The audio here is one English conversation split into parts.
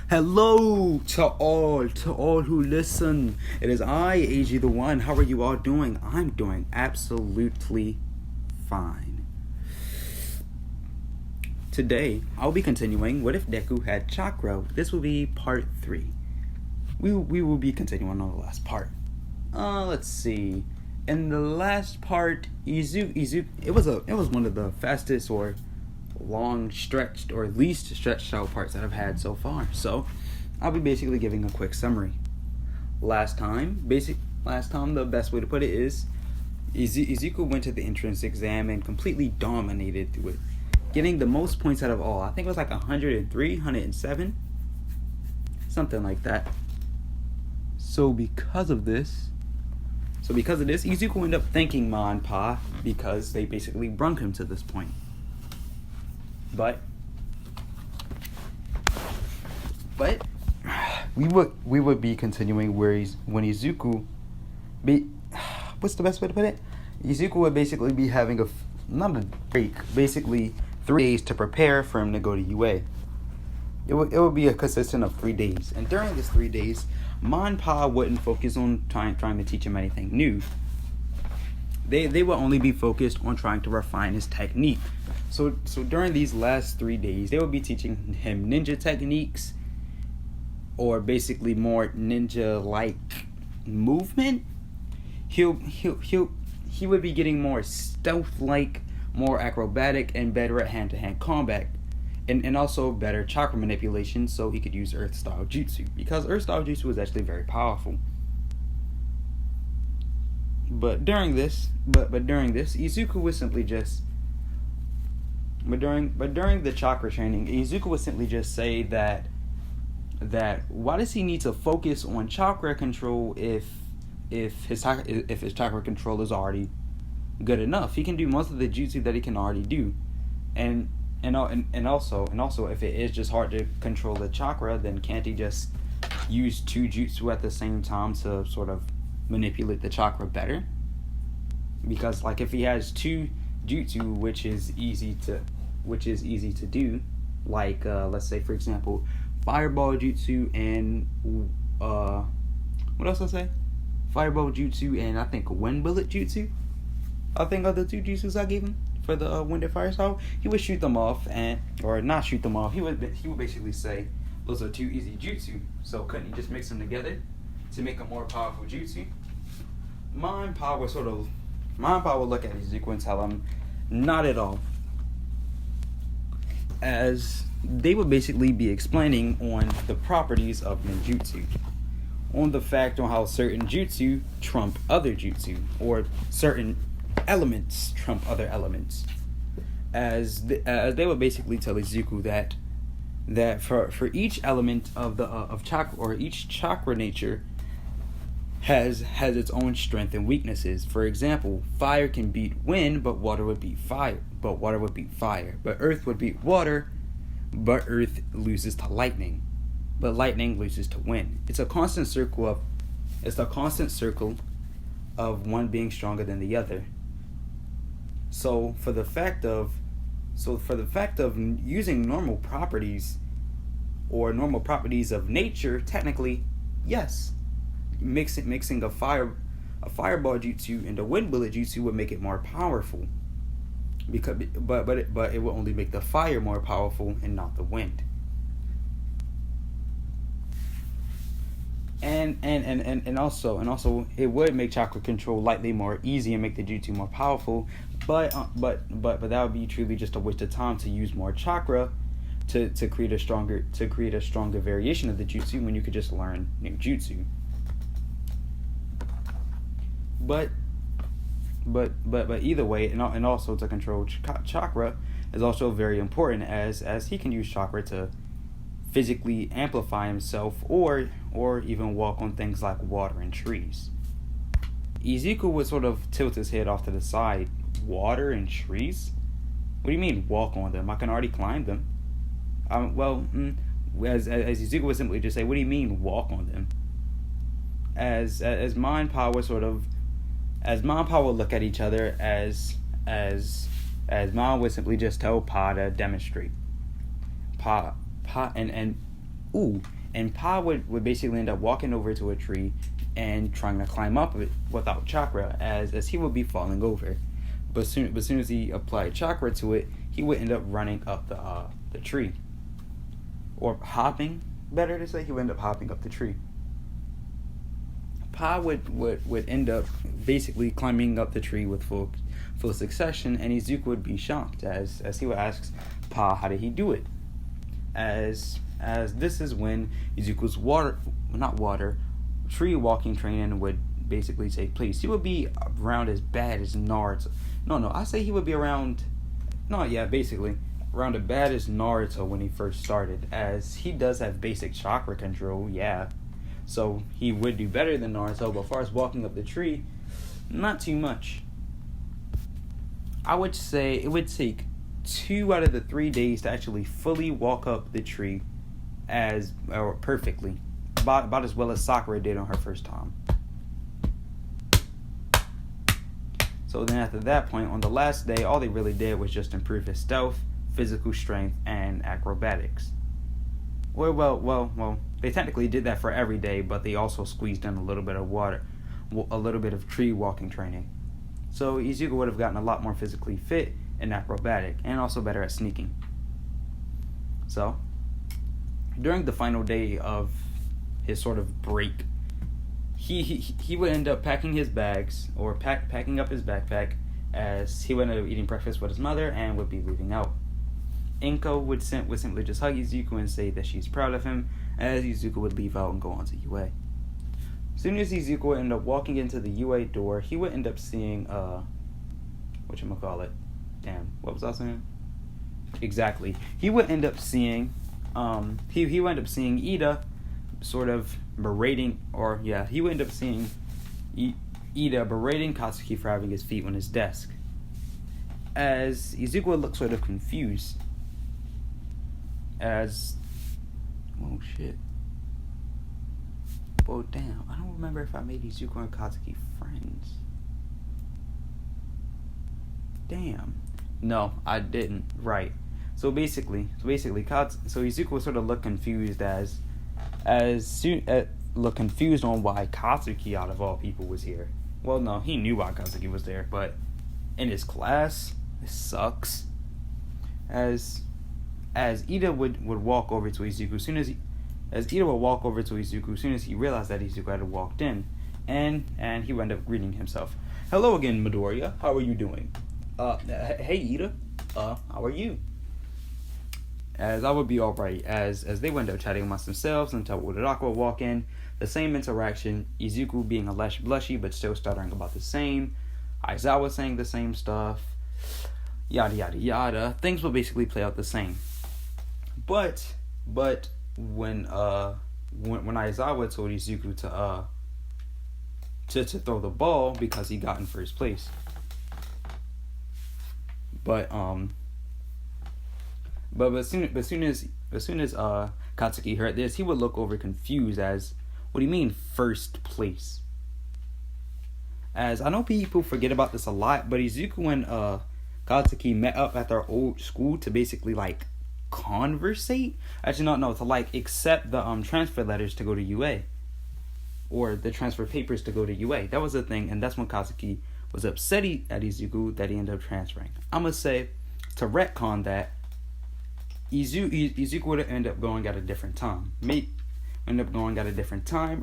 Hello to all who listen. It is I, AG the One. How are you all doing? I'm doing absolutely fine. Today, I'll be continuing What If Deku Had Chakra. This will be part 3. We will be continuing on the last part. Let's see. In the last part, Izuku, it was one of the fastest or long stretched or least stretched out parts that I've had so far. So I'll be basically giving a quick summary. Last time the best way to put it is Izuku went to the entrance exam and completely dominated through it, getting the most points out of all. I think it was like 103, 107, something like that. So because of this, Izuku ended up thanking Ma and Pa because they basically brung him to this point. But we would be continuing when Izuku what's the best way to put it? Izuku would basically be having not a break, basically 3 days to prepare for him to go to UA. It would be a consistent of 3 days, and during these 3 days, Ma and Pa wouldn't focus on trying to teach him anything new. They would only be focused on trying to refine his technique. So during these last 3 days, they will be teaching him ninja techniques, or basically more ninja-like movement. He would be getting more stealth-like, more acrobatic, and better at hand-to-hand combat, and also better chakra manipulation, so he could use Earth-style jutsu, because Earth-style jutsu is actually very powerful. But during this, Izuku would simply just. But during the chakra training, Izuku would simply just say that why does he need to focus on chakra control if his chakra control is already good enough? He can do most of the jutsu that he can already do, and also if it is just hard to control the chakra, then can't he just use 2 jutsu at the same time to sort of manipulate the chakra better? Because like if he has 2 jutsu, which is easy to do, like let's say for example fireball jutsu and what else I say? Fireball jutsu and I think wind bullet jutsu. I think are the 2 jutsus I gave him for the wind and fire style. He would shoot them off or not shoot them off. He would basically say those are 2 easy jutsu. So couldn't he just mix them together to make a more powerful jutsu? Ma and Pa would look at Izuku and tell him, not at all. As they would basically be explaining on the properties of ninjutsu, on the fact on how certain jutsu trump other jutsu, or certain elements trump other elements. As they would basically tell Izuku that for each element of chakra, or each chakra nature has its own strength and weaknesses. For example, fire can beat wind, but water would beat fire. But earth would beat water, but earth loses to lightning. But lightning loses to wind. It's a constant circle of one being stronger than the other. So for the fact of using normal properties of nature, technically, yes. Mixing a fireball jutsu and a wind bullet jutsu would make it more powerful, but it will only make the fire more powerful and not the wind. And also it would make chakra control lightly more easy and make the jutsu more powerful, but that would be truly just a waste of time to use more chakra to create a stronger variation of the jutsu when you could just learn new jutsu. But either way, and also to control chakra is also very important, as he can use chakra to physically amplify himself, or even walk on things like water and trees. Izuku would sort of tilt his head off to the side. Water and trees? What do you mean walk on them? I can already climb them. As Izuku would simply just say, what do you mean walk on them? As Ma and Pa would look at each other, as Ma would simply just tell Pa to demonstrate. Pa and ooh. And Pa would basically end up walking over to a tree and trying to climb up it without chakra, as he would be falling over. But soon as he applied chakra to it, he would end up running up the tree. Or hopping, better to say, he would end up hopping up the tree. Pa would end up basically climbing up the tree with full succession, and Izuku would be shocked as he would ask Pa how did he do it. As this is when Izuku's tree walking training would basically take place. He would be around as bad as Naruto. I say he would be around basically around as bad as Naruto when he first started, as he does have basic chakra control, so he would do better than Naruto, but as far as walking up the tree, not too much. I would say it would take 2 out of the 3 days to actually fully walk up the tree perfectly. About as well as Sakura did on her first time. So then after that point, on the last day, all they really did was just improve his stealth, physical strength, and acrobatics. Well, they technically did that for every day, but they also squeezed in a little bit of tree walking training. So Izuku would have gotten a lot more physically fit and acrobatic, and also better at sneaking. So, during the final day of his sort of break, he would end up packing his bags, or packing up his backpack, as he would end up eating breakfast with his mother and would be leaving out. Inko would simply just hug Izuku and say that she's proud of him, as Izuku would leave out and go on to UA. As soon as Izuku would end up walking into the UA door, he would end up seeing, what was I saying? Exactly. He would end up seeing, he would end up seeing Ida sort of berating, he would end up seeing Ida berating Katsuki for having his feet on his desk. As Izuku would look sort of confused. Oh shit. Well, damn, I don't remember if I made Izuku and Katsuki friends. Look, no, I didn't. Right. So basically, Izuku would sort of look confused look confused on why Katsuki, out of all people, was here. Well, no, he knew why Katsuki was there, but in his class, this sucks. As Ida would walk over to Izuku, as soon as he realized that Izuku had walked in, and he would end up greeting himself. Hello again, Midoriya. How are you doing? Hey Ida. How are you? As I would be alright, as they would end up chatting amongst themselves until Uraraka would walk in. The same interaction, Izuku being a less blushy but still stuttering about the same, Aizawa saying the same stuff, yada yada yada. Things will basically play out the same. But when Aizawa told Izuku to throw the ball because he got in first place. But as soon as Katsuki heard this, he would look over confused as, what do you mean first place? As I know people forget about this a lot, but Izuku and Katsuki met up at their old school to basically conversate. Actually, to accept the transfer letters to go to UA, or the transfer papers to go to UA. That was the thing, and that's when Katsuki was upset at Izuku that he ended up transferring. I'm gonna say, to retcon that, Izuku would end up going at a different time.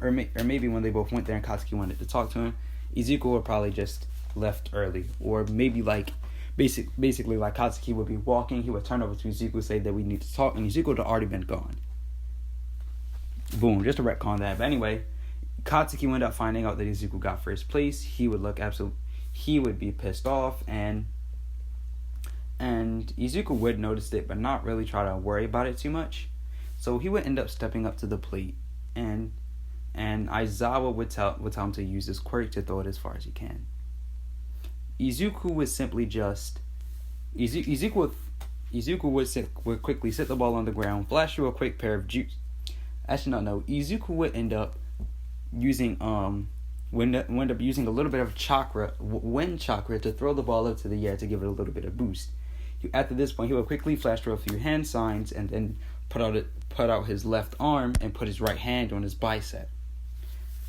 Or maybe when they both went there and Katsuki wanted to talk to him, Izuku would probably just left early, or maybe basically Katsuki would be walking, he would turn over to Izuku, say that we need to talk, and Izuku would have already been gone. Boom, just to retcon that. But anyway, Katsuki would end up finding out that Izuku got first place. He would be pissed off, and Izuku would notice it, but not really try to worry about it too much. So he would end up stepping up to the plate, and Aizawa would tell him to use his quirk to throw it as far as he can. Izuku would quickly sit the ball on the ground, flash through a quick pair of juice. Izuku would end up using a little bit of chakra, wind chakra, to throw the ball up to the air to give it a little bit of boost. After this point, he would quickly flash through a few hand signs and then put out his left arm and put his right hand on his bicep,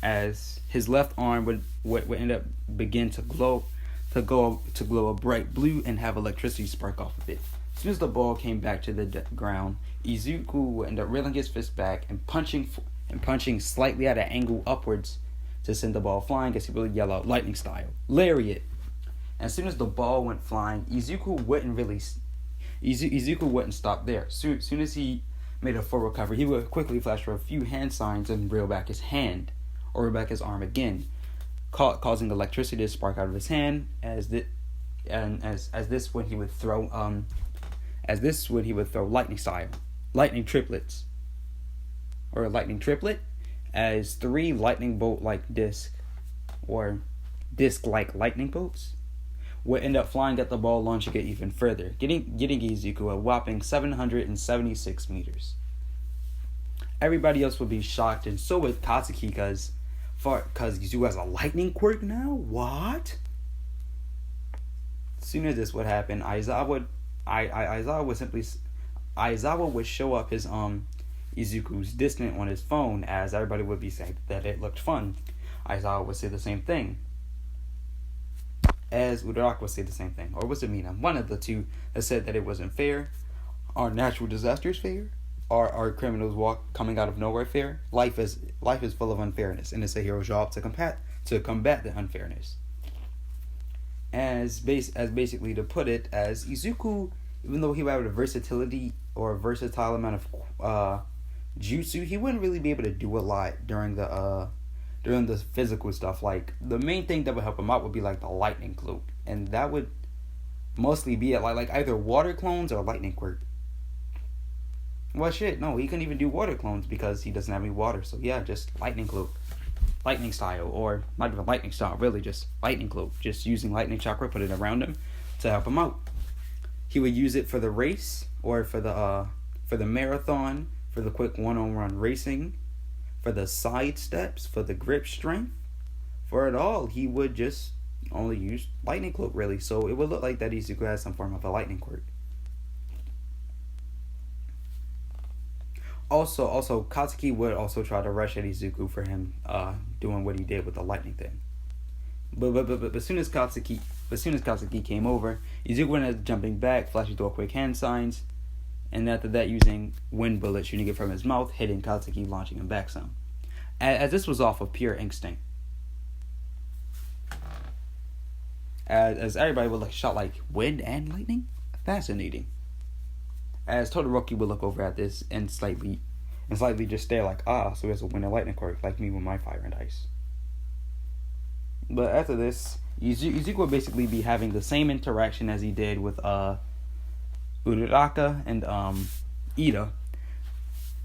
as his left arm would end up begin to glow a bright blue and have electricity spark off of it. As soon as the ball came back to the ground, Izuku would end up reeling his fist back and punching slightly at an angle upwards to send the ball flying, as he would yell out lightning style, lariat. As soon as the ball went flying, Izuku wouldn't stop there. Soon as he made a full recovery, he would quickly flash for a few hand signs and reel back his hand, or reel back his arm again, causing electricity to spark out of his hand. As this when he would throw lightning style, lightning triplets, or a lightning triplet, as 3 lightning bolt like disc like lightning bolts would end up flying at the ball, launching it even further, getting Izuku a whopping 776 meters. Everybody else would be shocked, and so would Katsuki, because Izuku has a lightning quirk now? What? As soon as this would happen, Aizawa would show up his Izuku's distance on his phone, as everybody would be saying that it looked fun. Aizawa would say the same thing, as Uraraka would say the same thing, or was it Mina? One of the two that said that it wasn't fair. Are natural disasters fair? Are criminals coming out of nowhere fair? Life is full of unfairness, and it's a hero's job to combat the unfairness. As basically to put it, as Izuku, even though he would have a versatile amount of jutsu, he wouldn't really be able to do a lot during the physical stuff. Like, the main thing that would help him out would be like the lightning cloak, and that would mostly be like either water clones or lightning quirk. Well, shit, no, he couldn't even do water clones because he doesn't have any water. So yeah, just lightning cloak, lightning style, or not even lightning style, really just lightning cloak. Just using lightning chakra, put it around him to help him out. He would use it for the race, or for the marathon, for the quick one-on-one racing, for the side steps, for the grip strength. For it all, he would just only use lightning cloak, really. So it would look like that Izuku has some form of a lightning quirk. Also, Katsuki would also try to rush at Izuku for him doing what he did with the lightning thing. But as soon as Katsuki came over, Izuku went up jumping back, flashing through quick hand signs, and after that using wind bullets, shooting it from his mouth, hitting Katsuki, launching him back some. As this was off of pure instinct. As everybody would shot like wind and lightning? Fascinating. As Todoroki would look over at this and slightly just stare like, so he has a wind and lightning quirk like me with my fire and ice. But after this, Izuku would basically be having the same interaction as he did with Uraraka and Ida.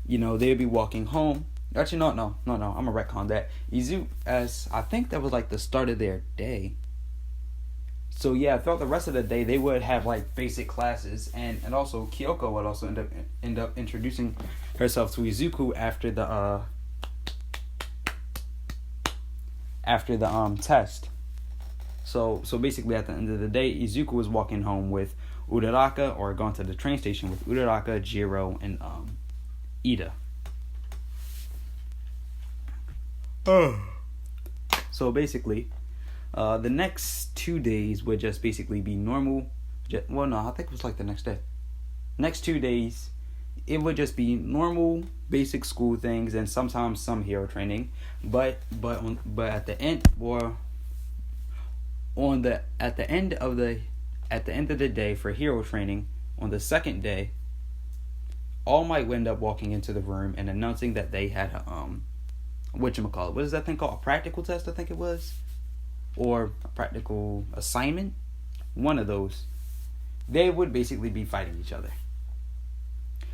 They'd be walking home. Actually, no, I'm gonna retcon that. Izuku, as I think that was like the start of their day. So yeah, throughout the rest of the day, they would have like basic classes, and also Kyoko would also end up introducing herself to Izuku after the test. So basically, at the end of the day, Izuku was walking home with Uraraka, or going to the train station with Uraraka, Jiro, and Ida. So basically, the next 2 days would just basically be normal. Well, no, I think it was like the next day. Next 2 days, it would just be normal, basic school things, and sometimes some hero training. But at the end, at the end of the day for hero training, on the second day, All Might would end up walking into the room and announcing that they had what is that thing called? A practical test, I think it was, or a practical assignment. One of those. They would basically be fighting each other.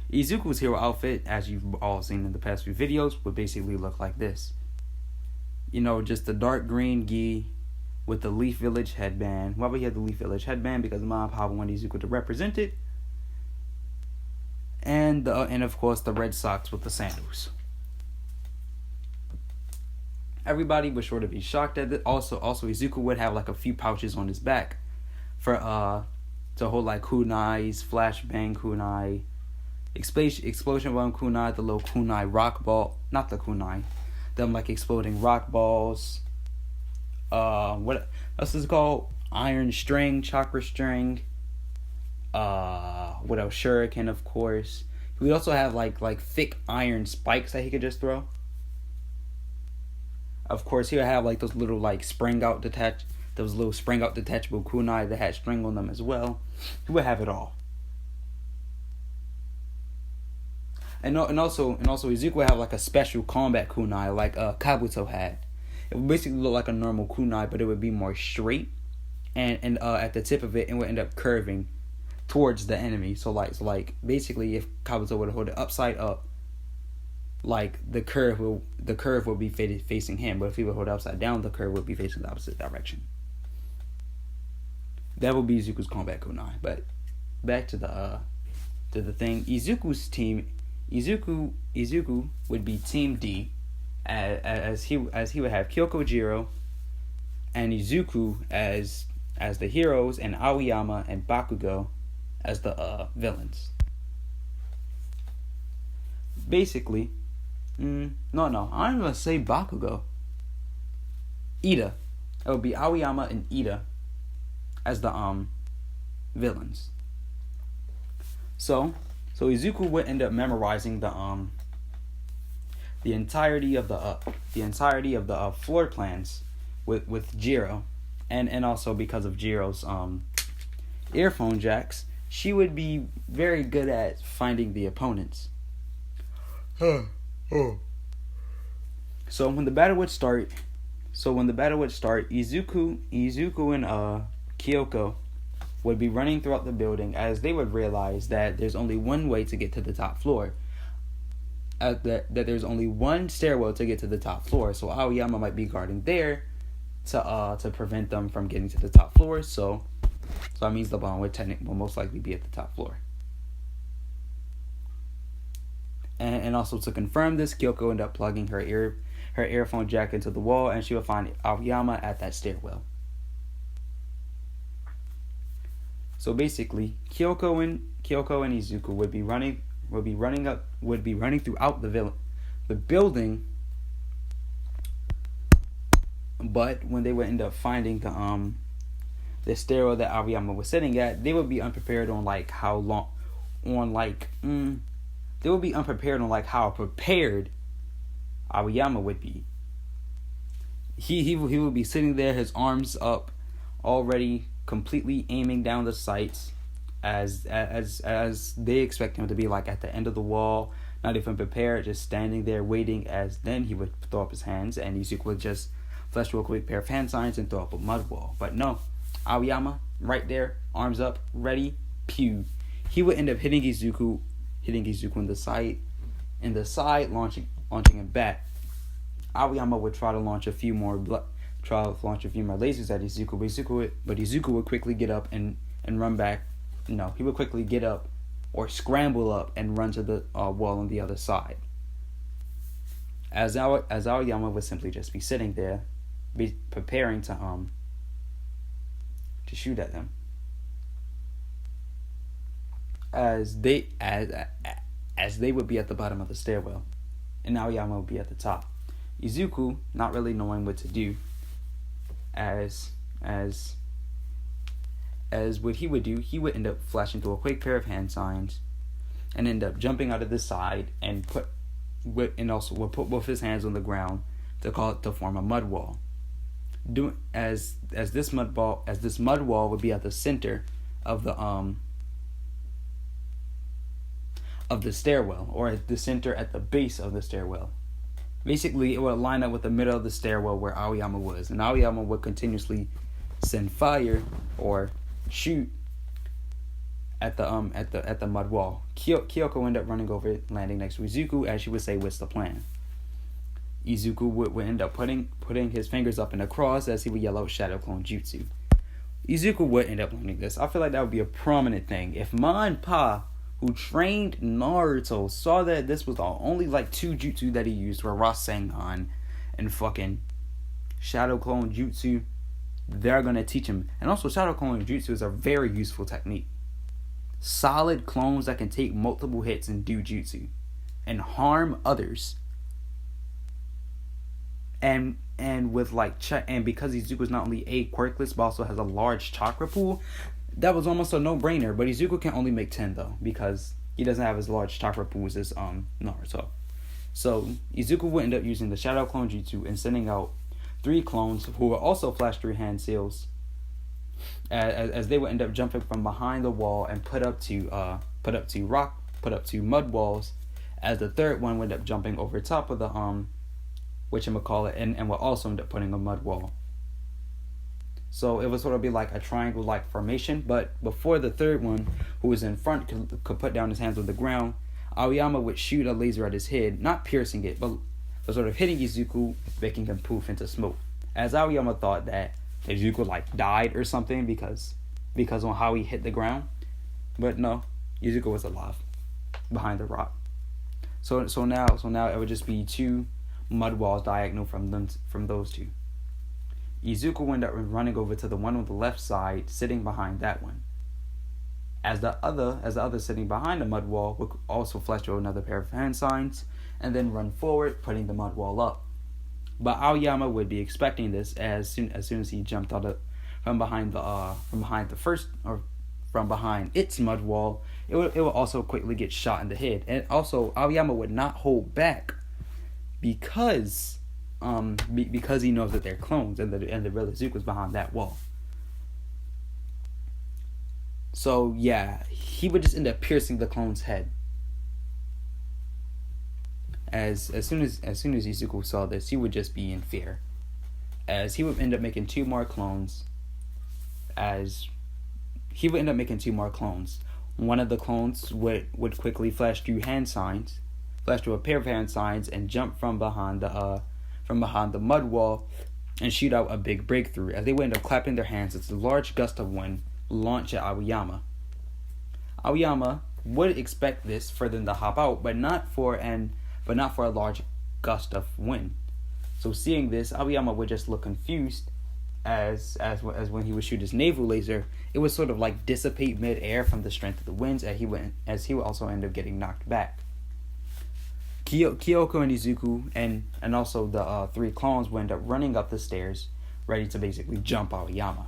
Izuku's hero outfit, as you've all seen in the past few videos, would basically look like this. Just the dark green gi with the Leaf Village headband. Why would he have the Leaf Village headband? Because Mom Papa wanted Izuku to represent it. And of course the red socks with the sandals. Everybody was sure to be shocked at it. Also Izuku would have like a few pouches on his back for to hold like kunais, flashbang kunai, Explosion bomb kunai, the little kunai rock ball, not the kunai, them like exploding rock balls. What else is it called? Iron string, chakra string. What else? Shuriken, of course. He would also have like thick iron spikes that he could just throw. Of course, he would have like those little like spring out detachable kunai that had string on them as well. He would have it all. And also Izuku would have like a special combat kunai like Kabuto had. It would basically look like a normal kunai, but it would be more straight, and at the tip of it, it would end up curving towards the enemy. So like basically, if Kabuto would hold it upside up, like the curve will be facing him, but if he would hold it upside down, the curve would be facing the opposite direction. That would be Izuku's combat kunai. But back to the thing. Izuku's team. Izuku would be Team D, as he would have Kyoko Jiro and Izuku as the heroes, and Aoyama and Bakugo as the villains. Basically, no, I'm gonna say Bakugo. Ida, it would be Aoyama and Ida as the villains. So Izuku would end up memorizing the entirety of the floor plans with Jiro, and also because of Jiro's earphone jacks, she would be very good at finding the opponents. So when the battle would start, Izuku and Kyoko would be running throughout the building, as they would realize that there's only one way to get to the top floor. That there's only one stairwell to get to the top floor. So Aoyama might be guarding there to prevent them from getting to the top floor. So that means the bomb will most likely be at the top floor. And also to confirm this, Kyoko ended up plugging her earphone jack into the wall, and she would find Aoyama at that stairwell. So basically, Kyoko and Izuku would be running throughout the building. But when they would end up finding the stairwell that Aoyama was sitting at, they would be unprepared on how prepared Aoyama would be. He would be sitting there, his arms up, already completely aiming down the sights, as they expect him to be, like at the end of the wall, not even prepared, just standing there waiting. As then he would throw up his hands, and Izuku would just flash a quick pair of hand signs and throw up a mud wall. But no, Aoyama right there, arms up, ready, pew. He would end up hitting Izuku in the side, launching him back. Aoyama would try to launch a few more lasers at Izuku, but Izuku would quickly get up and run back. No, he would quickly get up or scramble up and run to the wall on the other side. As Aoyama would simply just be sitting there, be preparing to shoot at them. As they would be at the bottom of the stairwell, and Aoyama would be at the top. Izuku, not really knowing what to do, as what he would do, he would end up flashing through a quick pair of hand signs, and end up jumping out of the side and put both his hands on the ground to form a mud wall. As this mud wall would be at the center of the stairwell, or at the center at the base of the stairwell. Basically, it would line up with the middle of the stairwell where Aoyama was, and Aoyama would continuously send fire or shoot at the mud wall. Kyoko ended up running over it, landing next to Izuku, as she would say, "What's the plan?" Izuku would end up putting his fingers up in a cross, as he would yell out Shadow Clone Jutsu. Izuku would end up learning this. I feel like that would be a prominent thing. If Ma and Pa, who trained Naruto, saw that this was the only like 2 jutsu that he used, were Rasengan and fucking Shadow Clone Jutsu, they're gonna teach him. And also, Shadow Clone Jutsu is a very useful technique. solid clones that can take multiple hits and do jutsu and harm others. And with and because Izuku's not only a quirkless but also has a large chakra pool, that was almost a no-brainer. But Izuku can only make 10 though, because he doesn't have as large chakra pools as Naruto. So Izuku would end up using the Shadow Clone Jutsu and sending out 3 clones who will also flash 3 hand seals, as they would end up jumping from behind the wall and put up two mud walls, as the third one would end up jumping over top of the whatchamacallit, and will also end up putting a mud wall. So it would sort of be like a triangle-like formation, but before the third one, who was in front, could put down his hands on the ground, Aoyama would shoot a laser at his head, not piercing it, but sort of hitting Izuku, making him poof into smoke. As Aoyama thought that Izuku died or something because on how he hit the ground, but no, Izuku was alive behind the rock. So now it would just be 2 mud walls diagonal from those 2. Izuku would end up running over to the one on the left side, sitting behind that one. As the other sitting behind the mud wall would also flash through another pair of hand signs, and then run forward, putting the mud wall up. But Aoyama would be expecting this as soon as he jumped out from behind its mud wall. It would also quickly get shot in the head, and also Aoyama would not hold back because he knows that they're clones and the real Izuku's behind that wall. So yeah, he would just end up piercing the clone's head. As soon as Izuku saw this, he would just be in fear, as he would end up making 2 more clones. One of the clones would quickly flash through a pair of hand signs, and jump from behind the mud wall and shoot out a big breakthrough, as they would end up clapping their hands as a large gust of wind launch at Aoyama. Aoyama would expect this for them to hop out, but not for a large gust of wind. So seeing this, Aoyama would just look confused, as when he would shoot his navel laser, it would sort of dissipate mid-air from the strength of the winds, as he would also end up getting knocked back. Kyoko and Izuku and also the 3 clones would end up running up the stairs, ready to basically jump Aoyama.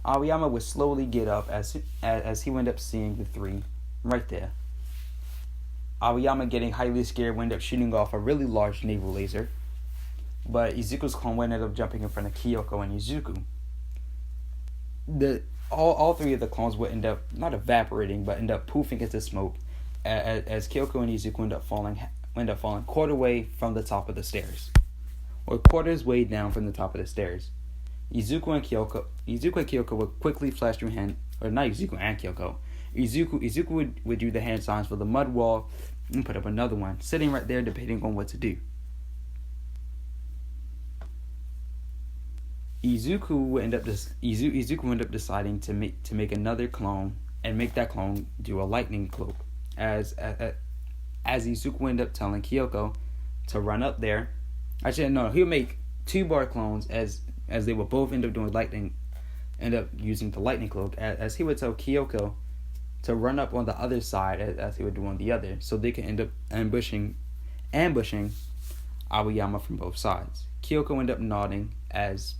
Aoyama would slowly get up as he would end up seeing the 3 right there. Aoyama, getting highly scared, would end up shooting off a really large naval laser, but Izuku's clone would end up jumping in front of Kyoko and Izuku. All 3 of the clones would end up not evaporating, but end up poofing into smoke, as Kyoko and Izuku end up falling quarter way from the top of the stairs, or quarters way down from the top of the stairs. Izuku and Kyoko would quickly flash through Izuku would do the hand signs for the mud wall and put up another one, sitting right there debating on what to do. Izuku would end up deciding to make another clone and make that clone do a lightning cloak, as Izuku would end up telling Kyoko to run up there. Actually, no, he'll make 2 bar clones as they will both end up using the lightning cloak, as he would tell Kyoko to run up on the other side as he would do on the other, so they can end up ambushing Aoyama from both sides. Kyoko end up nodding as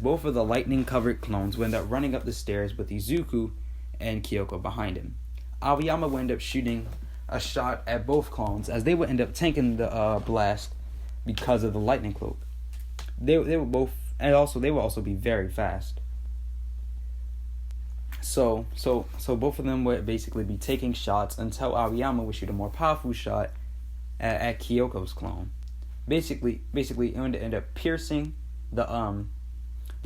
both of the lightning covered clones would end up running up the stairs with Izuku and Kyoko behind him. Aoyama would end up shooting a shot at both clones, as they would end up tanking the blast because of the lightning cloak. They would also be very fast. So both of them would basically be taking shots until Aoyama would shoot a more powerful shot at Kyoko's clone. Basically it would end up piercing the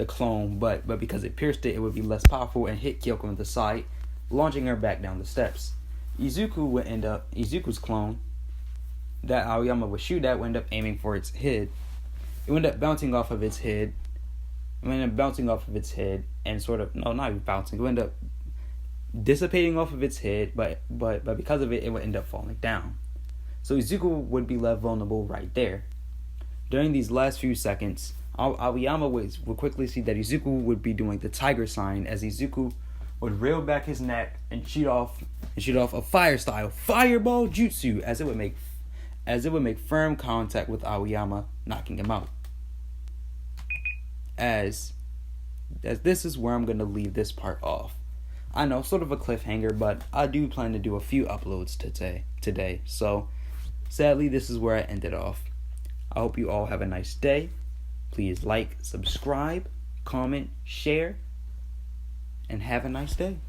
clone, but because it pierced it, it would be less powerful and hit Kyoko in the side, launching her back down the steps. Izuku's clone that Aoyama would shoot at would end up aiming for its head. It would end up bouncing off of its head. And sort of, no, not even bouncing. It would end up dissipating off of its head, but because of it, it would end up falling down. So Izuku would be left vulnerable right there. During these last few seconds, Aoyama would quickly see that Izuku would be doing the tiger sign, as Izuku would reel back his neck and shoot off a fire style fireball jutsu as it would make firm contact with Aoyama, knocking him out. As this is where I'm going to leave this part off. I know, sort of a cliffhanger, but I do plan to do a few uploads today. So, sadly, this is where I ended off. I hope you all have a nice day. Please like, subscribe, comment, share, and have a nice day.